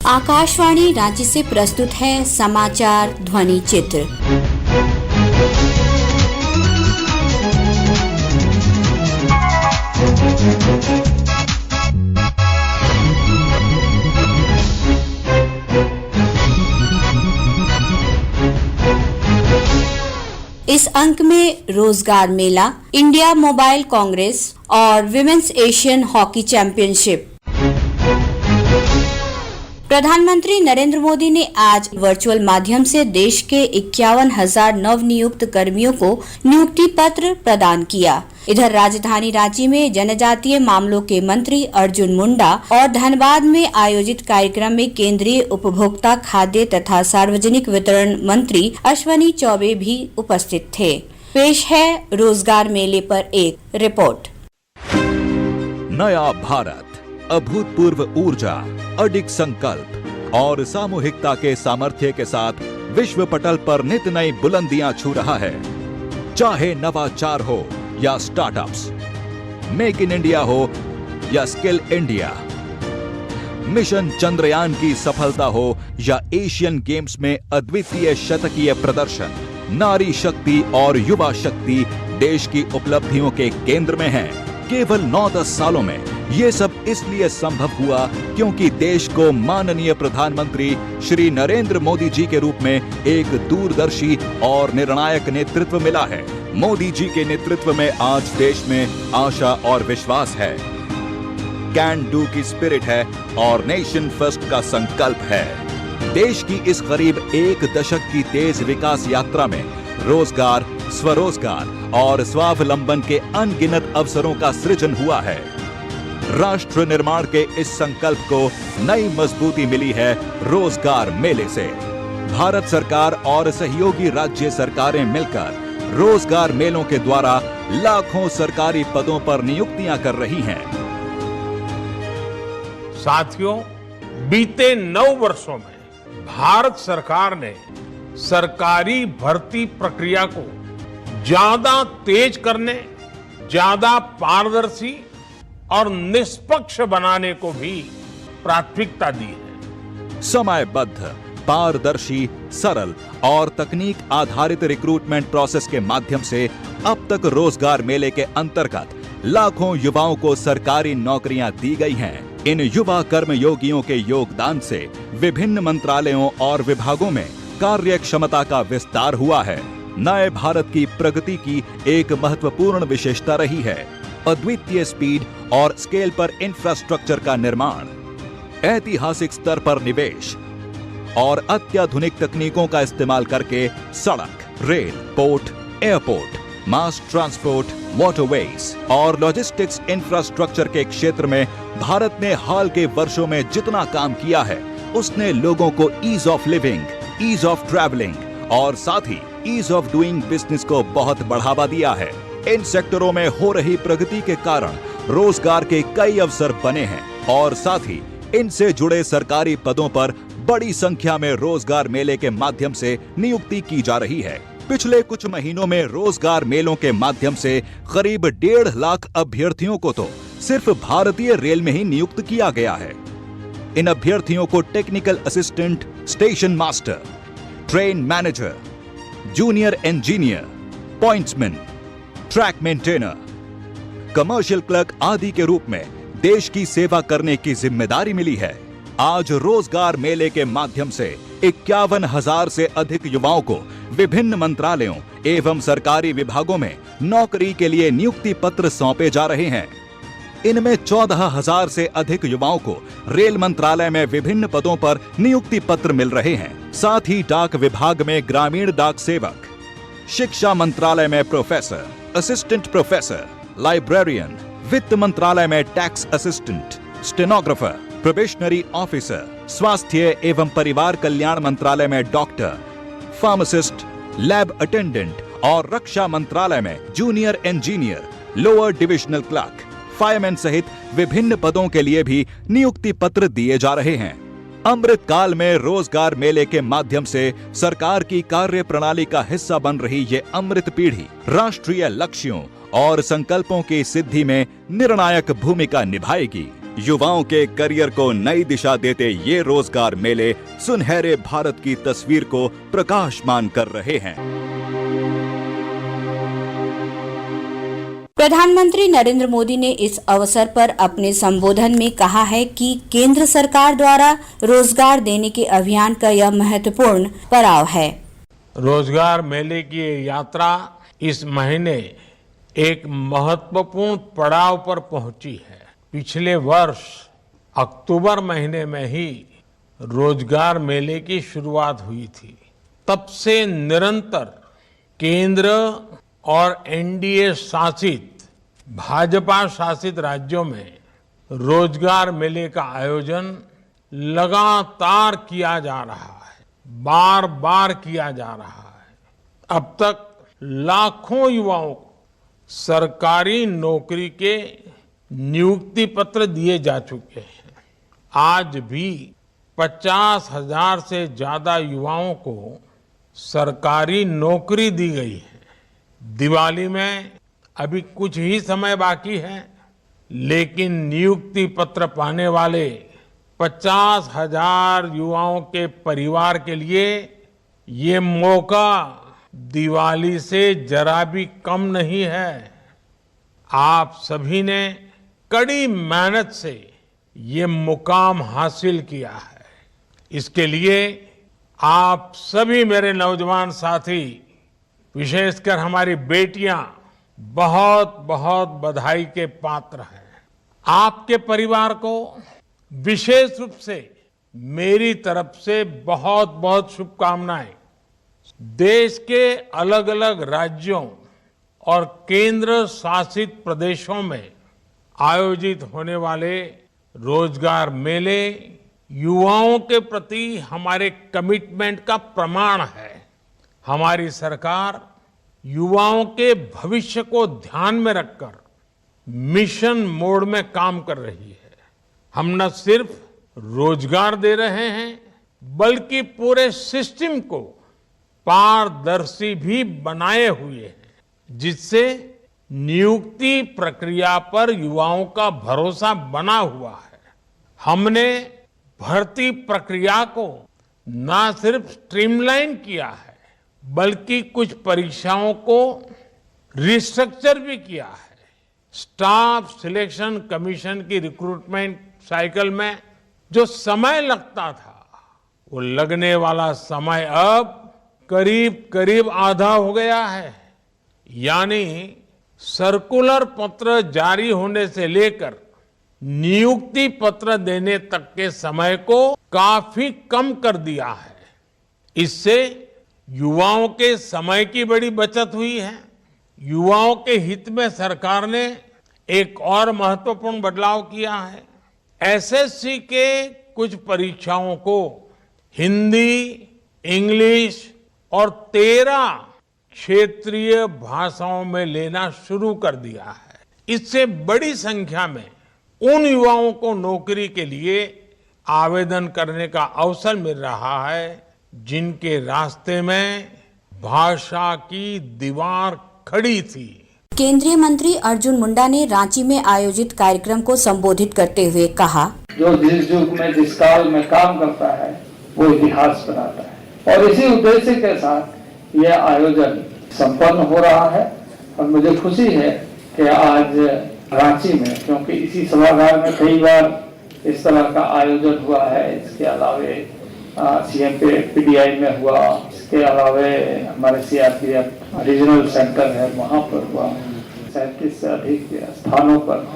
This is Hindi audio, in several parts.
आकाशवाणी रांची से प्रस्तुत है समाचार ध्वनि चित्र। इस अंक में रोजगार मेला, इंडिया मोबाइल कांग्रेस और विमेंस एशियन हॉकी चैंपियनशिप। प्रधानमंत्री नरेंद्र मोदी ने आज वर्चुअल माध्यम से देश के 51,000 नवनियुक्त कर्मियों को नियुक्ति पत्र प्रदान किया। इधर राजधानी रांची में जनजातीय मामलों के मंत्री अर्जुन मुंडा और धनबाद में आयोजित कार्यक्रम में केंद्रीय उपभोक्ता खाद्य तथा सार्वजनिक वितरण मंत्री अश्विनी चौबे भी उपस्थित थे। पेश है रोजगार मेले पर एक रिपोर्ट। नया भारत, अभूतपूर्व ऊर्जा, अडिग संकल्प और सामूहिकता के सामर्थ्य के साथ विश्व पटल पर नित नई बुलंदियां छू रहा है। चाहे नवाचार हो या स्टार्टअप्स, मेक इन इंडिया हो या स्किल इंडिया, मिशन चंद्रयान की सफलता हो या एशियन गेम्स में अद्वितीय शतकीय प्रदर्शन, नारी शक्ति और युवा शक्ति देश की उपलब्धियों के केंद्र में है। केवल 9-10 सालों में ये सब इसलिए संभव हुआ क्योंकि देश को माननीय प्रधानमंत्री श्री नरेंद्र मोदी जी के रूप में एक दूरदर्शी और निर्णायक नेतृत्व मिला है। मोदी जी के नेतृत्व में आज देश में आशा और विश्वास है, कैन डू की स्पिरिट है और नेशन फर्स्ट का संकल्प है। देश की इस करीब 1 दशक की तेज विकास यात्रा में रोजगार, स्वरोजगार और स्वावलंबन के अनगिनत अवसरों का सृजन हुआ है। राष्ट्र निर्माण के इस संकल्प को नई मजबूती मिली है रोजगार मेले से। भारत सरकार और सहयोगी राज्य सरकारें मिलकर रोजगार मेलों के द्वारा लाखों सरकारी पदों पर नियुक्तियां कर रही हैं। साथियों, बीते 9 वर्षों में भारत सरकार ने सरकारी भर्ती प्रक्रिया को ज्यादा तेज करने, ज्यादा पारदर्शी और निष्पक्ष बनाने को भी प्राथमिकता दी है। समयबद्ध, पारदर्शी, सरल और तकनीक आधारित रिक्रूटमेंट प्रोसेस के माध्यम से अब तक रोजगार मेले के अंतर्गत लाखों युवाओं को सरकारी नौकरियां दी गई हैं। इन युवा कर्मयोगियों के योगदान से विभिन्न मंत्रालयों और विभागों में कार्य क्षमता का विस्तार हुआ है। नए भारत की प्रगति की एक महत्वपूर्ण विशेषता रही है अद्वितीय स्पीड और स्केल पर इंफ्रास्ट्रक्चर का निर्माण, ऐतिहासिक स्तर पर निवेश और अत्याधुनिक तकनीकों का इस्तेमाल करके सड़क, rail, port, airport, mass transport, waterways और लॉजिस्टिक्स इंफ्रास्ट्रक्चर के क्षेत्र में भारत ने हाल के वर्षों में जितना काम किया है उसने लोगों को ease of living, ease of travelling और साथ ही ईज ऑफ डूइंग बिजनेस को बहुत बढ़ावा दिया है। इन सेक्टरों में हो रही प्रगति के कारण रोजगार के कई अवसर बने हैं और साथ ही इनसे जुड़े सरकारी पदों पर बड़ी संख्या में रोजगार मेले के माध्यम से नियुक्ति की जा रही है। पिछले कुछ महीनों में रोजगार मेलों के माध्यम से करीब 1.5 लाख अभ्यर्थियों को तो सिर्फ भारतीय रेल में ही नियुक्त किया गया है। इन अभ्यर्थियों को technical assistant, station master, train manager, junior engineer, pointsman, track maintainer, commercial clerk आदि के रूप में देश की सेवा करने की जिम्मेदारी मिली है। आज रोजगार मेले के माध्यम से 51,000 से अधिक युवाओं को विभिन्न मंत्रालयों एवं सरकारी विभागों में नौकरी के लिए नियुक्ति पत्र सौंपे जा रहे हैं। इनमें 14,000 से अधिक युवाओं को रेल मंत्रालय में विभिन्न पदों पर नियुक्ति पत्र मिल रहे हैं। साथ ही डाक विभाग में ग्रामीण डाक सेवक, शिक्षा मंत्रालय में प्रोफेसर, असिस्टेंट प्रोफेसर, लाइब्रेरियन, वित्त मंत्रालय में tax assistant, stenographer, probationary officer, स्वास्थ्य एवं परिवार कल्याण मंत्रालय में डॉक्टर, फार्मासिस्ट, लैब अटेंडेंट और रक्षा मंत्रालय में junior engineer, lower divisional clerk, fireman सहित विभिन्न पदों के लिए भी नियुक्ति पत्र दिए जा रहे हैं। अमृत काल में रोजगार मेले के माध्यम से सरकार की कार्य प्रणाली का हिस्सा बन रही ये अमृत पीढ़ी राष्ट्रीय लक्ष्यों और संकल्पों की सिद्धि में निर्णायक भूमिका निभाएगी। युवाओं के करियर को नई दिशा देते ये रोजगार मेले सुनहरे भारत की तस्वीर को प्रकाशमान कर रहे हैं। प्रधानमंत्री नरेंद्र मोदी ने इस अवसर पर अपने संबोधन में कहा है कि केंद्र सरकार द्वारा रोजगार देने के अभियान का यह महत्वपूर्ण पड़ाव है। रोजगार मेले की ये यात्रा इस महीने एक महत्वपूर्ण पड़ाव पर पहुंची है। पिछले वर्ष अक्टूबर महीने में ही रोजगार मेले की शुरुआत हुई थी। तब से निरंतर केंद्र और एनडीए शासित भाजपा शासित राज्यों में रोजगार मेले का आयोजन लगातार किया जा रहा है, बार बार किया जा रहा है। अब तक लाखों युवाओं को सरकारी नौकरी के नियुक्ति पत्र दिए जा चुके हैं। आज भी 50,000 से ज्यादा युवाओं को सरकारी नौकरी दी गई है। दिवाली में अभी कुछ ही समय बाकी है, लेकिन नियुक्ति पत्र पाने वाले 50,000 युवाओं के परिवार के लिए ये मौका दिवाली से जरा भी कम नहीं है। आप सभी ने कड़ी मेहनत से ये मुकाम हासिल किया है। इसके लिए आप सभी मेरे नौजवान साथी, विशेषकर हमारी बेटियां बहुत बहुत बधाई के पात्र हैं। आपके परिवार को विशेष रूप से मेरी तरफ से बहुत बहुत शुभकामनाएं। देश के अलग अलग राज्यों और केंद्र शासित प्रदेशों में आयोजित होने वाले रोजगार मेले युवाओं के प्रति हमारे कमिटमेंट का प्रमाण है। हमारी सरकार युवाओं के भविष्य को ध्यान में रखकर मिशन मोड में काम कर रही है। हम न सिर्फ रोजगार दे रहे हैं, बल्कि पूरे सिस्टम को पारदर्शी भी बनाए हुए हैं, जिससे नियुक्ति प्रक्रिया पर युवाओं का भरोसा बना हुआ है। हमने भर्ती प्रक्रिया को न सिर्फ स्ट्रीमलाइन किया है, बल्कि कुछ परीक्षाओं को रिस्ट्रक्चर भी किया है। स्टाफ सिलेक्शन कमीशन की रिक्रूटमेंट साइकिल में जो समय लगता था, वो लगने वाला समय अब करीब करीब आधा हो गया है। यानी सर्कुलर पत्र जारी होने से लेकर नियुक्ति पत्र देने तक के समय को काफी कम कर दिया है। इससे युवाओं के समय की बड़ी बचत हुई है। युवाओं के हित में सरकार ने एक और महत्वपूर्ण बदलाव किया है। एसएससी के कुछ परीक्षाओं को हिंदी, इंग्लिश और 13 क्षेत्रीय भाषाओं में लेना शुरू कर दिया है। इससे बड़ी संख्या में उन युवाओं को नौकरी के लिए आवेदन करने का अवसर मिल रहा है, जिनके रास्ते में भाषा की दीवार खड़ी थी। केंद्रीय मंत्री अर्जुन मुंडा ने रांची में आयोजित कार्यक्रम को संबोधित करते हुए कहा, जो जिस युग में जिस काल में काम करता है वो इतिहास बनाता है। और इसी उद्देश्य के साथ यह आयोजन संपन्न हो रहा है। और मुझे खुशी है कि आज रांची में, क्योंकि इसी सभागार में कई बार इस तरह का आयोजन हुआ है, इसके अलावे सीएम पे पीडीआई में हुआ, इसके अलावे हमारे सीआरपीएफ रीजनल सेंटर है वहाँ पर हुआ, 37 से अधिक स्थानों पर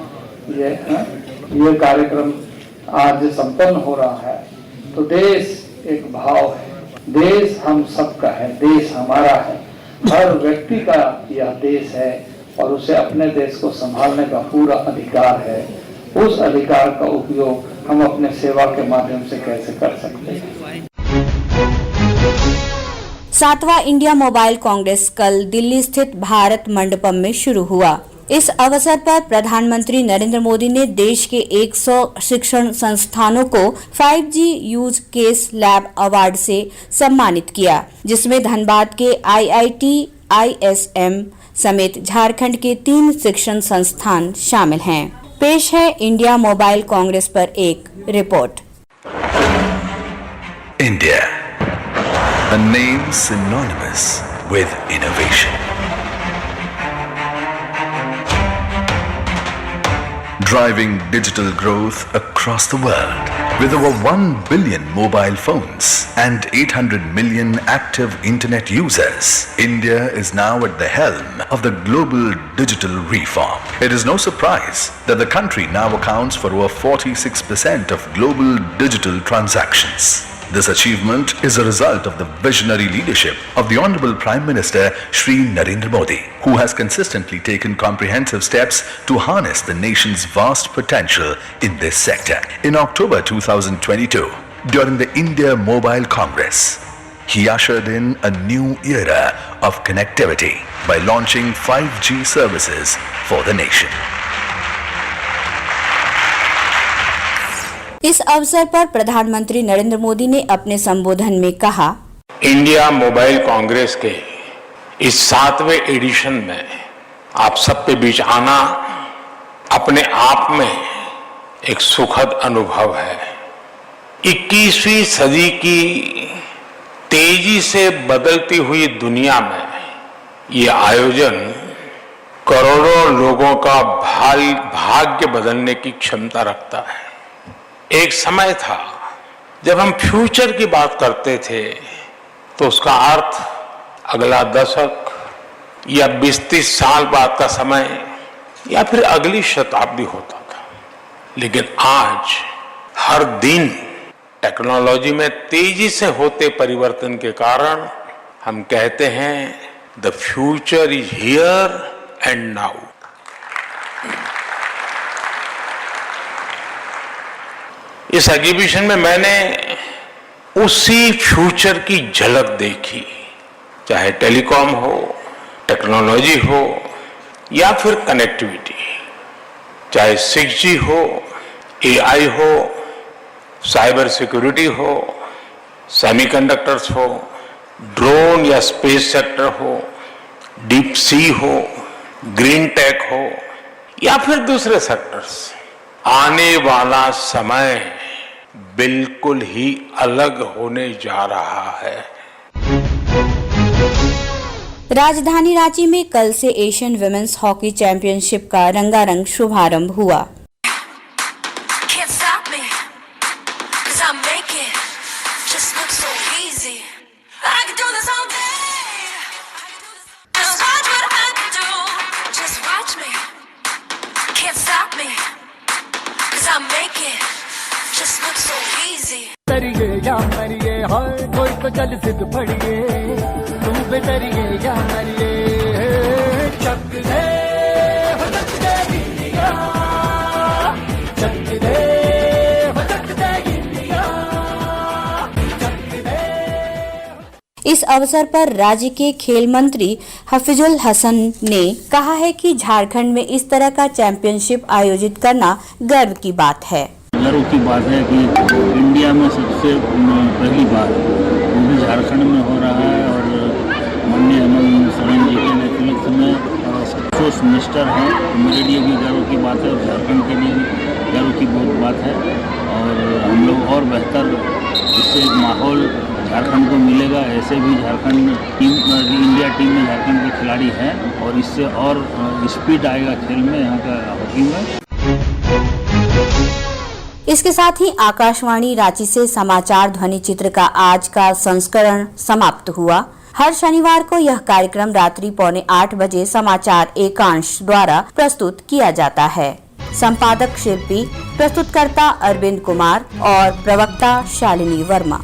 ये कार्यक्रम आज संपन्न हो रहा है। तो देश एक भाव है, देश हम सबका है, देश हमारा है, हर व्यक्ति का यह देश है और उसे अपने देश को संभालने का पूरा अधिकार है। उस अधिकार का उपयोग हम अपने सेवा के माध्यम से कैसे कर सकते हैं। 7वां इंडिया मोबाइल कांग्रेस कल दिल्ली स्थित भारत मंडपम में शुरू हुआ। इस अवसर पर प्रधानमंत्री नरेंद्र मोदी ने देश के 100 शिक्षण संस्थानों को 5G use case lab award से सम्मानित किया, जिसमें धनबाद के IIT, ISM समेत झारखंड के 3 शिक्षण संस्थान शामिल हैं। पेश है इंडिया मोबाइल कांग्रेस पर एक report. India, a name synonymous with innovation. Driving digital growth across the world. With over 1 billion mobile phones and 800 million active internet users, India is now at the helm of the global digital reform. It is no surprise that the country now accounts for over 46% of global digital transactions. This achievement is a result of the visionary leadership of the Honorable Prime Minister Shri Narendra Modi, who has consistently taken comprehensive steps to harness the nation's vast potential in this sector. In October 2022, during the India Mobile Congress, he ushered in a new era of connectivity by launching 5G services for the nation. इस अवसर पर प्रधानमंत्री नरेंद्र मोदी ने अपने संबोधन में कहा, इंडिया मोबाइल कांग्रेस के इस 7वें एडिशन में आप सबके बीच आना अपने आप में एक सुखद अनुभव है। 21वीं सदी की तेजी से बदलती हुई दुनिया में ये आयोजन करोड़ों लोगों का भाग्य बदलने की क्षमता रखता है। एक समय था जब हम फ्यूचर की बात करते थे तो उसका अर्थ अगला दशक या 20-30 साल बाद का समय या फिर अगली शताब्दी होता था। लेकिन आज हर दिन टेक्नोलॉजी में तेजी से होते परिवर्तन के कारण हम कहते हैं the future is here and now. इस एग्जीबिशन में मैंने उसी फ्यूचर की झलक देखी, चाहे टेलीकॉम हो, टेक्नोलॉजी हो या फिर कनेक्टिविटी, चाहे 6G हो, AI हो, साइबर सिक्योरिटी हो, सेमीकंडक्टर्स हो, ड्रोन या स्पेस सेक्टर हो, डीप सी हो, ग्रीन टेक हो या फिर दूसरे सेक्टर्स। आने वाला समय बिल्कुल ही अलग होने जा रहा है। राजधानी रांची में कल से एशियन विमेंस हॉकी चैंपियनशिप का रंगारंग शुभारंभ हुआ। तरिए या मरिए हाय कोई तो चल सिद्ध पड़िए तुम पे तरिए या मरिए चक दे हो चक दे इंडिया चक दे हो चक दे इंडिया चक दे। इस अवसर पर राज्य के खेल मंत्री हफीजुल हसन ने कहा है कि झारखंड में इस तरह का चैंपियनशिप आयोजित करना गर्व की बात है। गर्व की बात है कि इंडिया में सबसे पहली बार वो भी झारखंड में हो रहा है और माननीय हेमंत सोरेन जी के नेतृत्व में स्पोर्ट्स मिनिस्टर हैं, तो मेरे लिए भी गर्व की बात है और झारखंड के लिए भी गर्व की बहुत बात है। और हम लोग और बेहतर इससे माहौल झारखंड को मिलेगा। ऐसे भी झारखंड टीम इंडिया टीम में झारखंड के खिलाड़ी हैं और इससे और स्पीड आएगा खेल में, यहाँ का हॉकी में। इसके साथ ही आकाशवाणी रांची से समाचार ध्वनि चित्र का आज का संस्करण समाप्त हुआ। हर शनिवार को यह कार्यक्रम रात्रि 7:45 बजे समाचार एकांश द्वारा प्रस्तुत किया जाता है। संपादक शिल्पी, प्रस्तुतकर्ता अरविंद कुमार और प्रवक्ता शालिनी वर्मा।